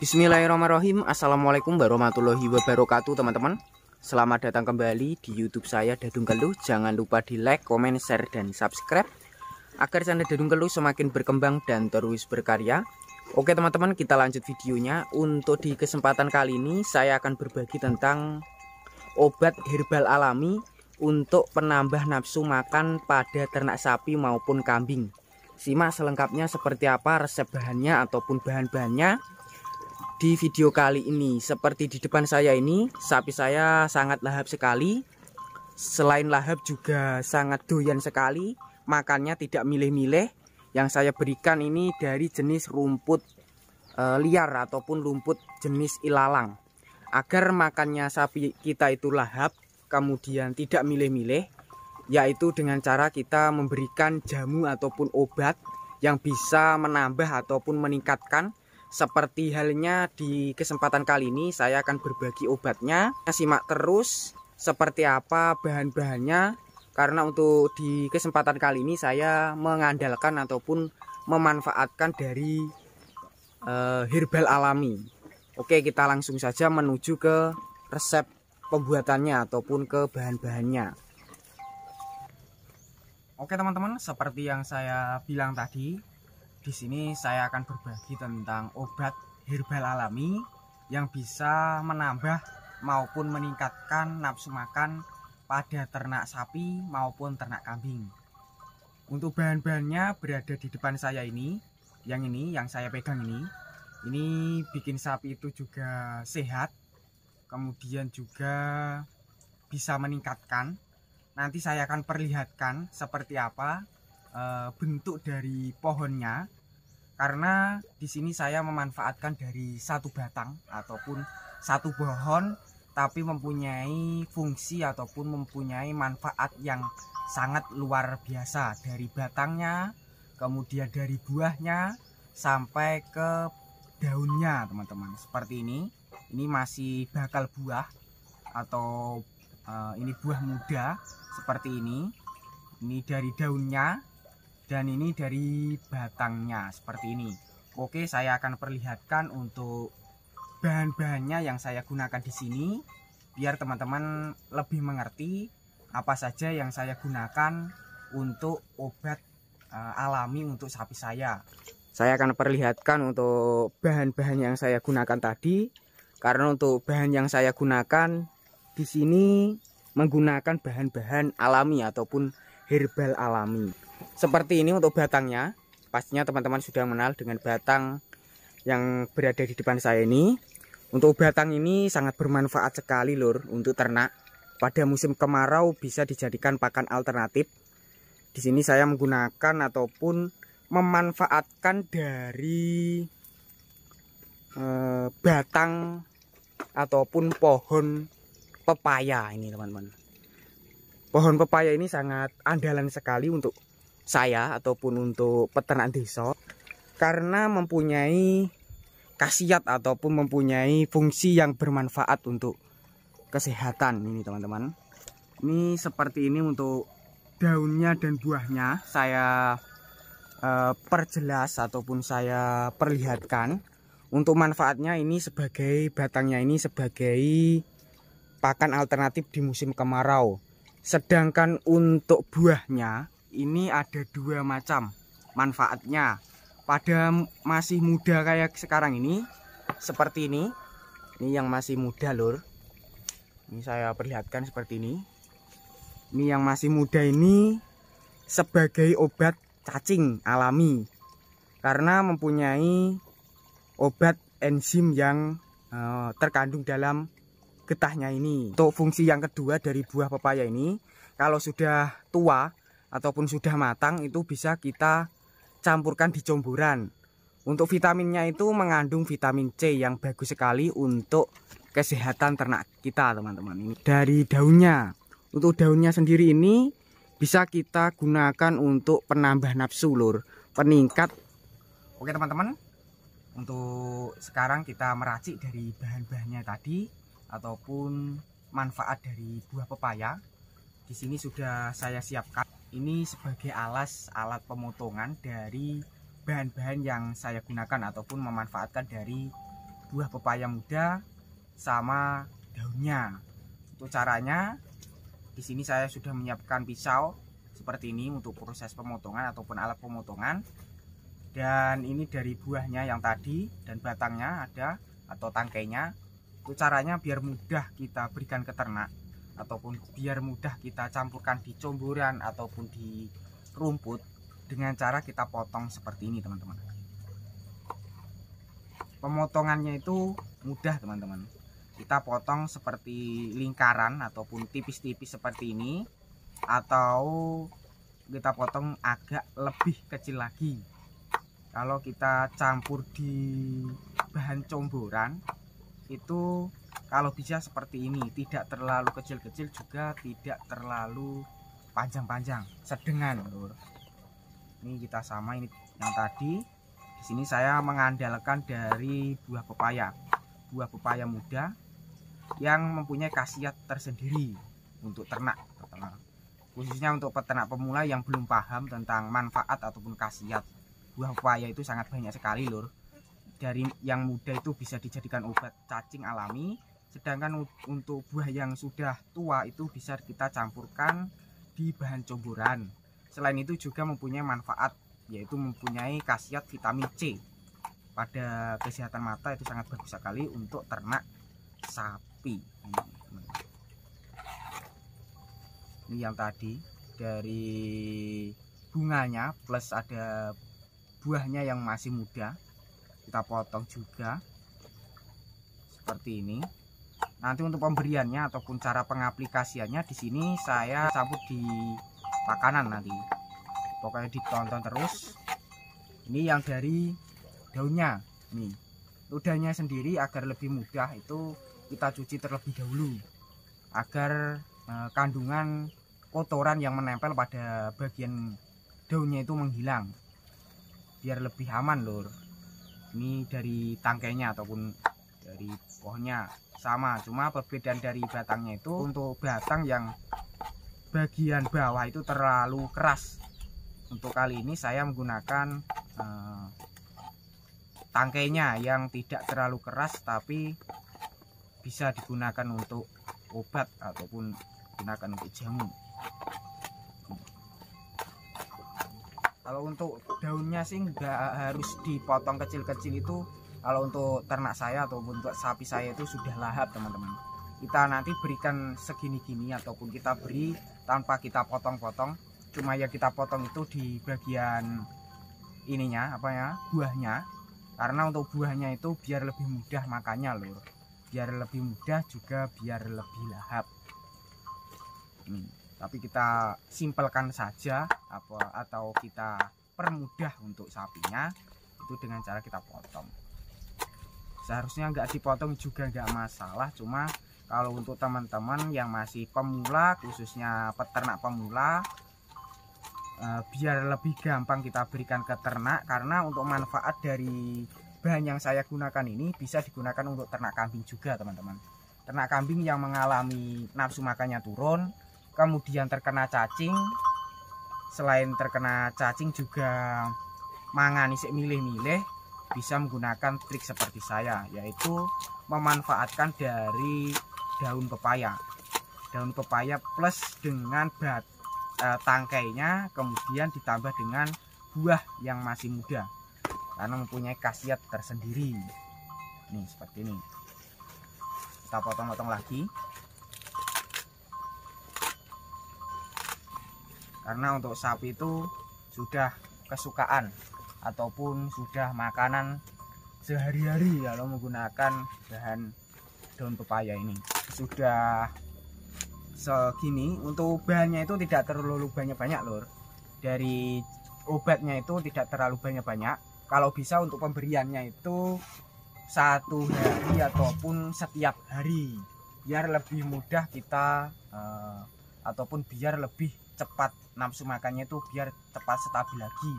Bismillahirrahmanirrahim. Assalamualaikum warahmatullahi wabarakatuh, teman-teman. Selamat datang kembali di YouTube saya, Dadung Keluh. Jangan lupa di like, komen, share, dan subscribe agar channel Dadung Keluh semakin berkembang dan terus berkarya. Oke teman-teman, kita lanjut videonya. Untuk di kesempatan kali ini saya akan berbagi tentang obat herbal alami untuk penambah nafsu makan pada ternak sapi maupun kambing. Simak selengkapnya seperti apa resep bahannya ataupun bahan-bahannya di video kali ini. Seperti di depan saya ini, sapi saya sangat lahap sekali. Selain lahap juga sangat doyan sekali, makannya tidak milih-milih. Yang saya berikan ini dari jenis rumput liar ataupun rumput jenis ilalang. Agar makannya sapi kita itu lahap, kemudian tidak milih-milih, yaitu dengan cara kita memberikan jamu ataupun obat yang bisa menambah ataupun meningkatkan. Seperti halnya di kesempatan kali ini saya akan berbagi obatnya. Simak terus seperti apa bahan-bahannya, karena untuk di kesempatan kali ini saya mengandalkan ataupun memanfaatkan dari herbal alami. Oke, kita langsung saja menuju ke resep pembuatannya ataupun ke bahan-bahannya. Oke teman-teman, seperti yang saya bilang tadi, di sini saya akan berbagi tentang obat herbal alami yang bisa menambah maupun meningkatkan nafsu makan pada ternak sapi maupun ternak kambing. Untuk bahan-bahannya berada di depan saya ini yang saya pegang ini bikin sapi itu juga sehat, kemudian juga bisa meningkatkan. Nanti saya akan perlihatkan seperti apa bentuk dari pohonnya, karena di sini saya memanfaatkan dari satu batang ataupun satu pohon, tapi mempunyai fungsi ataupun mempunyai manfaat yang sangat luar biasa, dari batangnya, kemudian dari buahnya sampai ke daunnya teman-teman. Seperti ini masih bakal buah atau ini buah muda seperti ini dari daunnya, dan ini dari batangnya seperti ini. Oke, saya akan perlihatkan untuk bahan-bahannya yang saya gunakan di sini biar teman-teman lebih mengerti apa saja yang saya gunakan untuk obat alami untuk sapi saya. Saya akan perlihatkan untuk bahan-bahan yang saya gunakan tadi, karena untuk bahan yang saya gunakan di sini menggunakan bahan-bahan alami ataupun herbal alami. Seperti ini untuk batangnya. Pastinya teman-teman sudah mengenal dengan batang yang berada di depan saya ini. Untuk batang ini sangat bermanfaat sekali lur untuk ternak. Pada musim kemarau bisa dijadikan pakan alternatif. Di sini saya menggunakan ataupun memanfaatkan dari batang ataupun pohon pepaya ini teman-teman. Pohon pepaya ini sangat andalan sekali untuk saya ataupun untuk peternak desa, karena mempunyai khasiat ataupun mempunyai fungsi yang bermanfaat untuk kesehatan ini teman-teman. Ini seperti ini untuk daunnya dan buahnya saya perjelas ataupun saya perlihatkan. Untuk manfaatnya ini sebagai batangnya ini sebagai pakan alternatif di musim kemarau. Sedangkan untuk buahnya ini ada dua macam manfaatnya. Pada masih muda kayak sekarang ini seperti ini yang masih muda lur. Ini saya perlihatkan seperti ini. Ini yang masih muda ini sebagai obat cacing alami, karena mempunyai obat enzim yang terkandung dalam getahnya ini. Untuk fungsi yang kedua dari buah pepaya ini, kalau sudah tua ataupun sudah matang itu bisa kita campurkan di comburan. Untuk vitaminnya itu mengandung vitamin C yang bagus sekali untuk kesehatan ternak kita teman-teman. Ini dari daunnya. Untuk daunnya sendiri ini bisa kita gunakan untuk penambah nafsu lur, peningkat. Oke teman-teman, untuk sekarang kita meracik dari bahan-bahannya tadi ataupun manfaat dari buah pepaya. Di sini sudah saya siapkan. Ini sebagai alat pemotongan dari bahan-bahan yang saya gunakan ataupun memanfaatkan dari buah pepaya muda sama daunnya. Untuk caranya, di sini saya sudah menyiapkan pisau seperti ini untuk proses pemotongan ataupun alat pemotongan. Dan ini dari buahnya yang tadi dan batangnya ada atau tangkainya. Itu caranya biar mudah kita berikan ke ternak ataupun biar mudah kita campurkan di comboran ataupun di rumput dengan cara kita potong seperti ini, teman-teman. Pemotongannya itu mudah, teman-teman. Kita potong seperti lingkaran ataupun tipis-tipis seperti ini, atau kita potong agak lebih kecil lagi. Kalau kita campur di bahan comboran itu kalau bisa seperti ini, tidak terlalu kecil-kecil juga tidak terlalu panjang-panjang, sedengan, lur. Ini kita sama ini yang tadi. Di sini saya mengandalkan dari buah pepaya muda yang mempunyai khasiat tersendiri untuk ternak, khususnya untuk peternak pemula yang belum paham tentang manfaat ataupun khasiat buah pepaya. Itu sangat banyak sekali, lur. Dari yang muda itu bisa dijadikan obat cacing alami, sedangkan untuk buah yang sudah tua itu bisa kita campurkan di bahan comboran. Selain itu juga mempunyai manfaat, yaitu mempunyai khasiat vitamin C pada kesehatan mata. Itu sangat bagus sekali untuk ternak sapi. Ini yang tadi dari bunganya plus ada buahnya yang masih muda, kita potong juga seperti ini. Nanti untuk pemberiannya ataupun cara pengaplikasiannya di sini saya campur di makanan nanti. Pokoknya ditonton terus. Ini yang dari daunnya nih. Daunnya sendiri agar lebih mudah itu kita cuci terlebih dahulu agar kandungan kotoran yang menempel pada bagian daunnya itu menghilang, biar lebih aman, lur. Ini dari tangkainya ataupun dari pohonnya sama, cuma perbedaan dari batangnya itu untuk batang yang bagian bawah itu terlalu keras. Untuk kali ini saya menggunakan tangkainya yang tidak terlalu keras tapi bisa digunakan untuk obat ataupun digunakan untuk jamu. Kalau untuk daunnya sih nggak harus dipotong kecil-kecil itu. Kalau untuk ternak saya ataupun untuk sapi saya itu sudah lahap, teman-teman. Kita nanti berikan segini-gini ataupun kita beri tanpa kita potong-potong. Cuma ya kita potong itu di bagian ininya, buahnya. Karena untuk buahnya itu biar lebih mudah makannya, lur. Biar lebih mudah juga biar lebih lahap. Tapi kita simpelkan saja atau kita permudah untuk sapinya itu dengan cara kita potong. Seharusnya nggak dipotong juga nggak masalah, cuma kalau untuk teman-teman yang masih pemula, khususnya peternak pemula, biar lebih gampang kita berikan ke ternak. Karena untuk manfaat dari bahan yang saya gunakan ini bisa digunakan untuk ternak kambing juga, teman-teman. Ternak kambing yang mengalami nafsu makannya turun, kemudian terkena cacing, selain terkena cacing juga mangani sik milih-milih, bisa menggunakan trik seperti saya, yaitu memanfaatkan dari daun pepaya plus dengan tangkainya, kemudian ditambah dengan buah yang masih muda karena mempunyai khasiat tersendiri. Nih seperti ini, kita potong-potong lagi karena untuk sapi itu sudah kesukaan ataupun sudah makanan sehari-hari kalau menggunakan bahan daun pepaya ini. Sudah segini. Untuk bahannya itu tidak terlalu banyak-banyak, lur. Dari obatnya itu tidak terlalu banyak-banyak. Kalau bisa untuk pemberiannya itu 1 hari ataupun setiap hari, biar lebih mudah kita ataupun biar lebih cepat nafsu makannya itu biar cepat stabil lagi.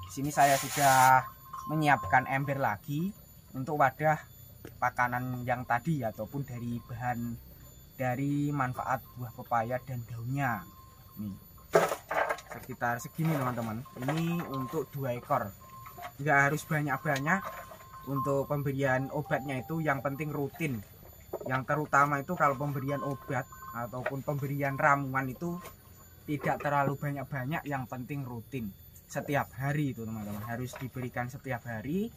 Di sini saya sudah menyiapkan ember lagi untuk wadah makanan yang tadi ataupun dari bahan dari manfaat buah pepaya dan daunnya. Nih sekitar segini, teman-teman. Ini untuk 2 ekor, nggak harus banyak-banyak, untuk pemberian obatnya itu yang penting rutin. Yang terutama itu kalau pemberian obat ataupun pemberian ramuan itu tidak terlalu banyak-banyak, yang penting rutin setiap hari itu teman-teman, harus diberikan setiap hari.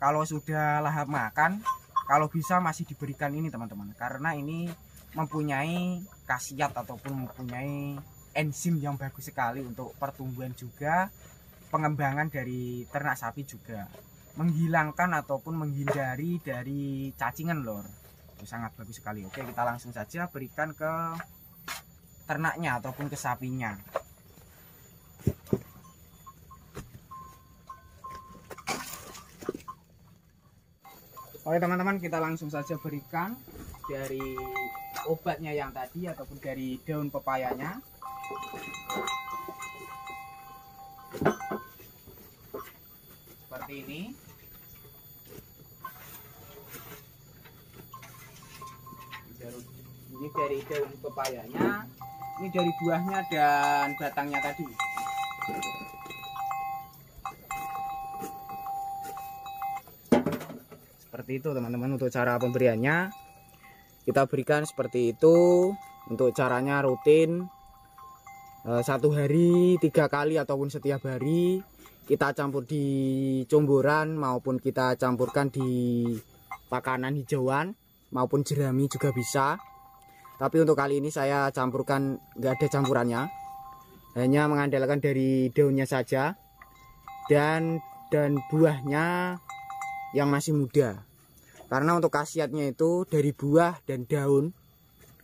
Kalau sudah lahap makan, kalau bisa masih diberikan ini teman-teman, karena ini mempunyai khasiat ataupun mempunyai enzim yang bagus sekali untuk pertumbuhan juga pengembangan dari ternak sapi, juga menghilangkan ataupun menghindari dari cacingan lor. Itu sangat bagus sekali. Oke, kita langsung saja berikan ke ternaknya ataupun ke sapinya. Oke teman-teman, kita langsung saja berikan dari obatnya yang tadi ataupun dari daun pepayanya. Seperti ini. Ini dari daun pepayanya, ini dari buahnya dan batangnya tadi. Seperti itu teman-teman untuk cara pemberiannya. Kita berikan seperti itu. Untuk caranya rutin, 1 hari 3 kali ataupun setiap hari. Kita campur di comboran maupun kita campurkan di pakanan hijauan maupun jerami juga bisa. Tapi untuk kali ini saya campurkan, nggak ada campurannya, hanya mengandalkan dari daunnya saja dan buahnya yang masih muda. Karena untuk khasiatnya itu dari buah dan daun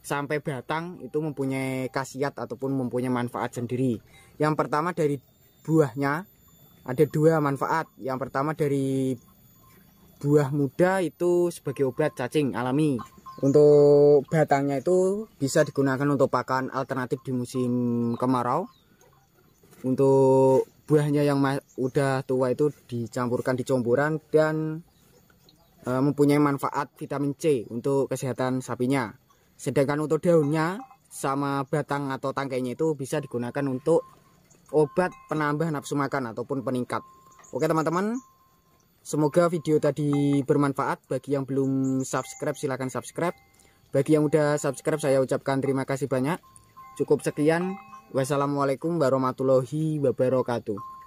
sampai batang itu mempunyai khasiat ataupun mempunyai manfaat sendiri. Yang pertama dari buahnya ada 2 manfaat. Yang pertama dari buah muda itu sebagai obat cacing alami. Untuk batangnya itu bisa digunakan untuk pakan alternatif di musim kemarau. Untuk buahnya yang udah tua itu dicampurkan di comboran dan mempunyai manfaat vitamin C untuk kesehatan sapinya. Sedangkan untuk daunnya sama batang atau tangkainya itu bisa digunakan untuk obat penambah nafsu makan ataupun peningkat. Oke teman-teman, semoga video tadi bermanfaat. Bagi yang belum subscribe silahkan subscribe. Bagi yang udah subscribe saya ucapkan terima kasih banyak. Cukup sekian. Wassalamualaikum warahmatullahi wabarakatuh.